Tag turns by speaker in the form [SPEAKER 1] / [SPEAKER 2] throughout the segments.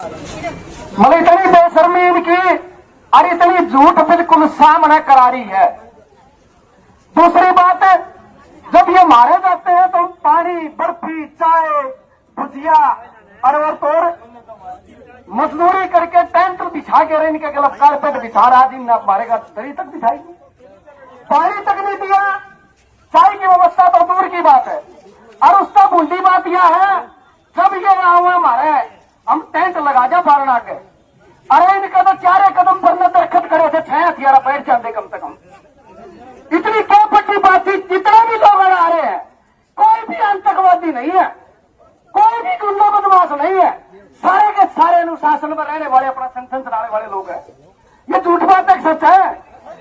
[SPEAKER 1] मतलब इतनी बेशर्मी इनकी और इतनी झूठ बिल्कुल सामने करा रही है। दूसरी बात, जब ये मारे जाते हैं तो पानी, बर्फी, चाय, भुजिया और मजदूरी करके टेंट बिछा के इनके गलत कारपेट बिछा रहा, दिन मारेगा दरी तक बिछाएगी, पानी तक नहीं दिया, चाय की व्यवस्था तो दूर की बात है। और उसका बूंदी बात यह है, जब ये हुआ हमारे हम टेंट लगा जा बारना के, अरे इनका तो 4 कदम पर न दरखत खड़े थे, 6 हथियारा बैठ जाते कम से कम। इतनी क्या पट्टी बात थी, जितने भी लोग आ रहे हैं, कोई भी आतंकवादी नहीं है, कोई भी गुंडा बदमाश नहीं है, सारे के सारे अनुशासन में रहने वाले, अपना संगठन चलाने वाले लोग हैं। ये झूठ बात है, सच है।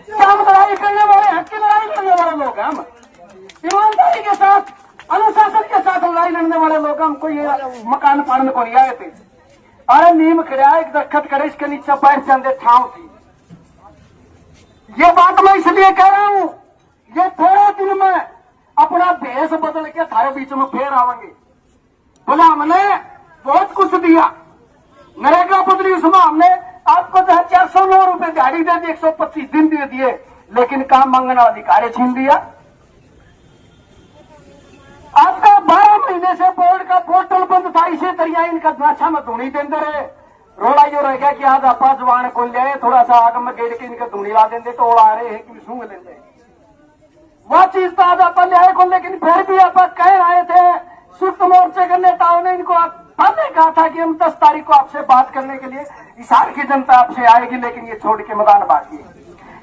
[SPEAKER 1] क्या हम लड़ाई करने वाले, हक की लड़ाई करने वाले लोग हैं, हम ईमानदारी के साथ, अनुशासन के साथ लड़ाई लड़ने वाले लोग। हमको ये मकान पाड़ने को नहीं आए थे। अरे नीम खड़ा, एक दरखत करे, इसके नीचे बैठ जाते, ठाव थी। ये बात मैं इसलिए कह रहा हूं, ये थोड़े दिन में अपना भेष बदल के थारे बीच में फिर आवेंगे। बोला हमने बहुत कुछ दिया, नरेगा बदली, उसमें हमने आपको 409 रुपए दिहाड़ी दे दी, 125 दिन दे दिए, लेकिन काम मांगने अधिकार छीन लिया। आपका 12 महीने से बोर्ड का पोर्टल बंद था, इसी तरह इनका नाछा में धूनी देंदे रहे। रोड़ा यो रह गया कि आज आप जवान को ले थोड़ा सा आग में गेड़ के इनका धूनी ला देंगे तो आ रहे हैं कि सूंघ लेंगे। वह चीज तो आज आप ले आए को, लेकिन फिर भी आप कह आए थे, संयुक्त मोर्चे के नेताओं ने इनको पहले कहा था कि हम 10 तारीख को आपसे बात करने के लिए, इशार की जनता आपसे आएगी, लेकिन ये छोड़ के मैदान बाकी।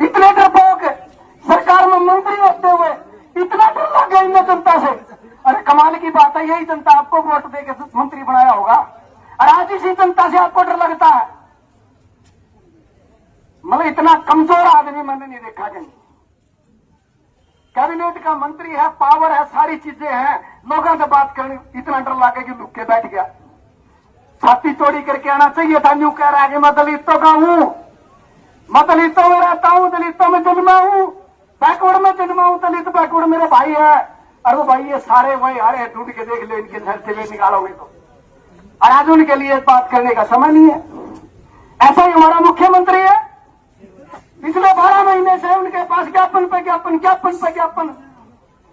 [SPEAKER 1] इतने डरपोक सरकार में मंत्री होते हुए इतना डर लग गया इन जनता से। अरे कमाल की बात है, यही जनता आपको वोट दे के मंत्री बनाया होगा, और आज इसी जनता से आपको डर लगता है। मतलब इतना कमजोर आदमी मैंने नहीं देखा कहीं। कैबिनेट का मंत्री है, पावर है, सारी चीजें हैं, लोगों से बात करने इतना डर लगे कि लुक के बैठ गया। छाती चोरी करके आना चाहिए था। न्यू कह रहा है कि मैं दलितों का हूं, मैं दलितों में रहता हूं, दलितों में जन्मा हूं, बैकवर्ड में जन्मा हूं, दलित बैकवर्ड मेरे भाई है। अरे भाई ये सारे वही आ रहे हैं, ढूंढ के देख लो, इनके घर से निकालोगे तो। और आज उनके लिए बात करने का समय नहीं है। ऐसा ही हमारा मुख्यमंत्री है, पिछले 12 महीने से उनके पास ज्ञापन पे ज्ञापन, ज्ञापन पे ज्ञापन,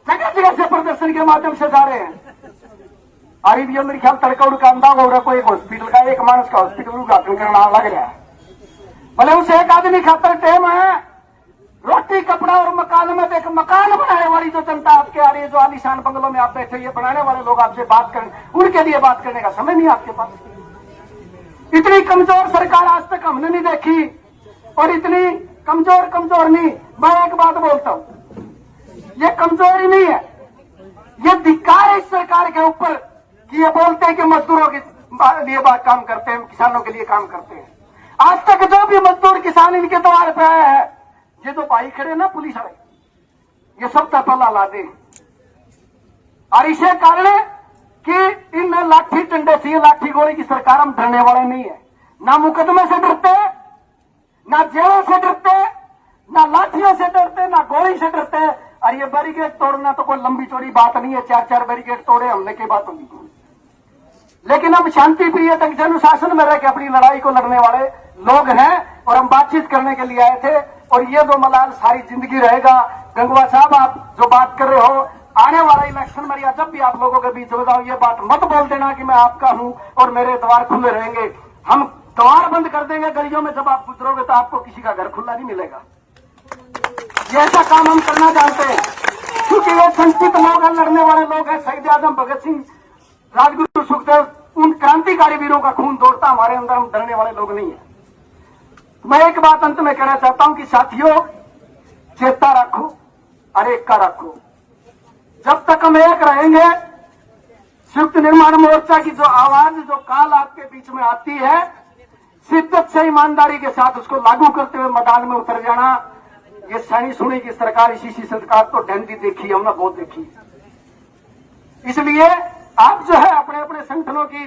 [SPEAKER 1] जगह जगह से प्रदर्शन के माध्यम से जा रहे हैं। अरे भी मेरे ख्याल तड़का उड़का अंदाज हो रहा, कोई एक हॉस्पिटल का, एक मानस का हॉस्पिटल उद्घाटन करना लग रहा है। भले उसे एक आदमी खातर टाइम है, रोटी कपड़ा और मकान में एक मकान बनाने वाली जो जनता आपके आ रही है, जो आलीशान बंगलों में आप बैठे, ये बनाने वाले लोग आपसे बात करने, उनके लिए बात करने का समय नहीं आपके पास। इतनी कमजोर सरकार आज तक हमने नहीं देखी, और इतनी कमजोर नहीं। मैं एक बात बोलता हूं, ये कमजोरी नहीं है, ये धिक्कार है इस सरकार के ऊपर कि ये बोलते हैं कि मजदूरों के लिए बात काम करते हैं, किसानों के लिए काम करते हैं। आज तक जो भी मजदूर किसान इनके द्वार पे आया है, ये तो भाई खड़े ना पुलिस वाले, ये सब तपला ला दे। और इसे कारण है कि इन लाठी डंडे से, लाठी गोली की सरकार हम डरने वाले नहीं है। ना मुकदमे से डरते, ना जेलों से डरते, ना लाठियों से डरते, ना गोली से डरते। और ये बैरिकेड तोड़ना तो कोई लंबी चौड़ी बात नहीं है, 4 बैरिकेड तोड़े हमने की बात होगी। लेकिन हम शांति प्रिय ढंग से अनुशासन में रह के अपनी लड़ाई को लड़ने वाले लोग हैं, और हम बातचीत करने के लिए आए थे। और ये जो मलाल सारी जिंदगी रहेगा। गंगवा साहब, आप जो बात कर रहे हो, आने वाला इलेक्शन में या जब भी आप लोगों के बीच में जाओ, ये बात मत बोल देना कि मैं आपका हूं और मेरे द्वार खुले रहेंगे। हम द्वार बंद कर देंगे गलियों में, जब आप गुजरोगे तो आपको किसी का घर खुला नहीं मिलेगा। ये ऐसा काम हम करना जानते हैं, क्योंकि ये संचित लोग हैं, लड़ने वाले लोग हैं। शहीद आजम भगत सिंह, राजगुरु सुखदेव, उन क्रांतिकारी वीरों का खून दौड़ता हमारे अंदर, हम डरने वाले लोग नहीं है। मैं एक बात अंत में कहना चाहता हूं कि साथियों, चेता रखो और एक का रखो। जब तक हम एक रहेंगे, संयुक्त निर्माण मोर्चा की जो आवाज, जो काल आपके बीच में आती है, शिद्दत से ईमानदारी के साथ उसको लागू करते हुए मैदान में उतर जाना। ये सैनी सुनी की सरकार, इसी सरकार तो डंडी देखी, हमने बहुत देखी। इसलिए आप जो है अपने अपने संगठनों की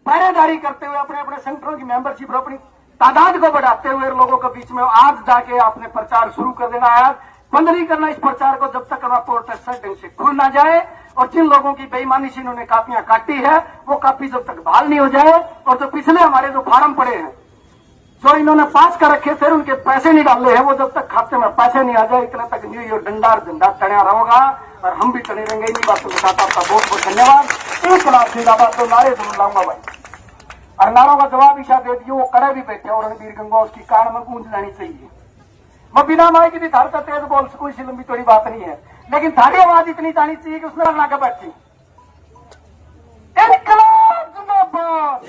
[SPEAKER 1] पहरेदारी करते हुए, अपने अपने संगठनों की मेंबरशिप और अपनी तादाद को बढ़ाते हुए लोगों के बीच में आज जाके आपने प्रचार शुरू कर देना है। बंद नहीं करना इस प्रचार को जब तक प्रोटेस्ट ढंग से खुल ना जाए, और जिन लोगों की बेईमानी से इन्होंने कापियां काटी है वो कापी जब तक बहाल नहीं हो जाए, और जो पिछले हमारे जो फार्म पड़े हैं जो इन्होंने पास कर रखे फिर उनके पैसे नहीं डाले हैं, वो जब तक खाते में पैसे नहीं आ जाए इतना तक न्यू ईयर डंडा झंडा टणा रहेगा, और हम भी टने रहेंगे। इन्हीं बातों के साथ आपका बहुत बहुत धन्यवाद। एक लाख जिंदाबाद तो नारे जरूर लाऊंगा भाई, और नारों का जवाब ईशा दे दिए, वो कड़े भी बैठे और रणबीर गंगवा उसकी कान में गूंज जानी चाहिए। मैं बिना माई की भी धार का तेज बोल सकूं, इसी लंबी थोड़ी बात नहीं है, लेकिन थारी आवाज इतनी जानी चाहिए कि उसने लगा के बैठी। इनकलाब जिंदाबाद,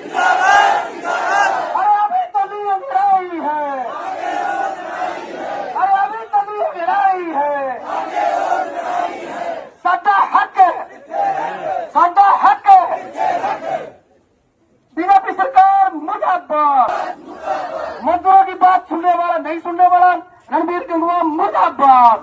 [SPEAKER 1] अरे अभी तो नहीं अंधेराई है, अरे अभी तो नहीं अंधेराई है, साडा हक है, साडा हक है। बीजेपी सरकार मुर्दाबाद, मजदूरों की बात सुनने वाला नहीं सुनने वाला रणबीर गंगवा मुर्दाबाद।